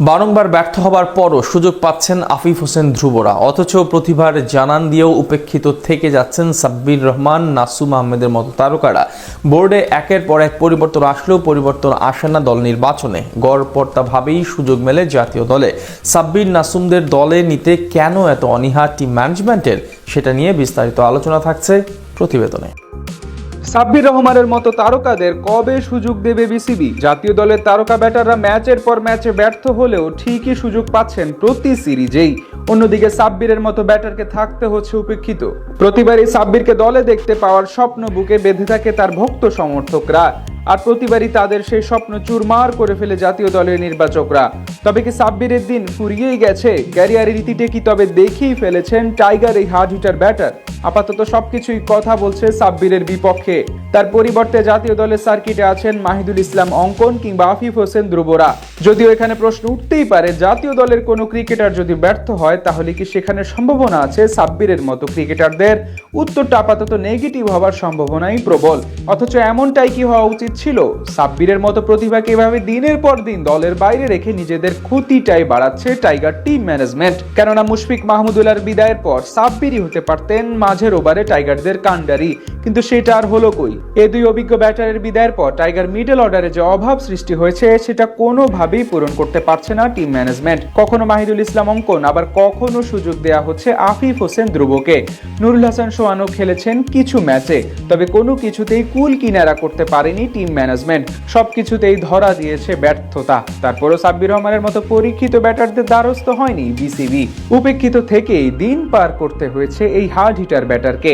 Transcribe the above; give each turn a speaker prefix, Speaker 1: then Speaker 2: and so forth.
Speaker 1: বারংবার ব্যর্থ হবার পরও সুযোগ পাচ্ছেন আফিফ হোসেন ধ্রুবরা, অথচ প্রতিভার জানান দিয়েও উপেক্ষিত থেকে যাচ্ছেন সাব্বির রহমান, নাসুম আহমেদের মতো তারকারা। বোর্ডে একের পর এক পরিবর্তন আসলেও পরিবর্তন আসে না দল নির্বাচনে। গড়পড়তাভাবেই সুযোগ মেলে জাতীয় দলে। সাব্বির, নাসুমদের দলে নিতে কেন এত অনীহা টিম ম্যানেজমেন্টের, সেটা নিয়ে বিস্তারিত আলোচনা থাকছে প্রতিবেদনে।
Speaker 2: সাব্বির রহমানের মতো তারকাদের কবে সুযোগ দেবে বিসিবি? জাতীয় দলের তারকা ব্যাটাররা ম্যাচের পর ম্যাচে ব্যর্থ হলেও ঠিকই সুযোগ পাচ্ছেন প্রতি সিরিজেই। অন্যদিকে সাব্বিরের মতো ব্যাটারকে থাকতে হচ্ছে উপেক্ষিত। প্রতিবারই সাব্বিরকে দলে দেখতে পাওয়ার স্বপ্ন বুকে বেঁধে থাকে তার ভক্ত সমর্থকরা, আর প্রতিবারই তাদের সেই স্বপ্ন চুরমার করে ফেলে জাতীয় দলের নির্বাচকরা। তবে কি সাব্বিরের দিন ফুরিয়েই গেছে? ক্যারিয়ারের ইতিটে কি তবে দেখেই ফেলেছেন টাইগার এই হার্ড হিটার ব্যাটার? আপাতত সবকিছুই কথা বলছে সাব্বিরের বিপক্ষে। তার পরিবর্তে জাতীয় দলের সার্কিটে আছেন মাহিদুল ইসলাম অঙ্কন কিংবা আফিফ হোসেন ধ্রুবরা। যদিও এখানে প্রশ্ন উঠতেই পারে, জাতীয় দলের কোনো ক্রিকেটার যদি ব্যর্থ হয় তাহলে কি সেখানে সম্ভাবনা আছে সাব্বিরের মতো ক্রিকেটারদের? উত্তরটা আপাতত নেগেটিভ হওয়ার সম্ভাবনাই প্রবল। অথচ এমনটাই কি হওয়া উচিত ছিল? সাব্বিরের মতো প্রতিভাকে এভাবে দিনের পর দিন দলের বাইরে রেখে নিজেদের ক্ষতিটাই বাড়াচ্ছে টাইগার টিম ম্যানেজমেন্ট। কেননা মুশফিক মাহমুদুল্লাহর বিদায়ের পর সাব্বিরই হতে পারতেন মাঝের ওভারে টাইগারদের কাণ্ডারি, কিন্তু সেটা আর হলো কই? এই দুই অভিজ্ঞ ব্যাটারের বিদায়ের পর টাইগার মিডল অর্ডারে যে অভাব সৃষ্টি হয়েছে সেটা কোনোভাবেই পূরণ করতে পারছে না টিম ম্যানেজমেন্ট। কখনো মাহিদুল ইসলাম অঙ্কন, আবার কখনো সুযোগ দেয়া হচ্ছে আফিফ হোসেন ধ্রুবকে। নুরুল হাসান সোহানও খেলেছেন কিছু ম্যাচে, তবে কোনো কিছুতেই কুল কিনারা করতে পারেনি টিম ম্যানেজমেন্ট। সবকিছুতেই ধরা দিয়েছে ব্যর্থতা। তারপরও সাব্বির রহমানের মতো পরীক্ষিত ব্যাটারদের দ্বারস্থ হয়নি বিসিবি। উপেক্ষিত থেকেই দিন পার করতে হয়েছে এই হার্ড হিটার ব্যাটারকে।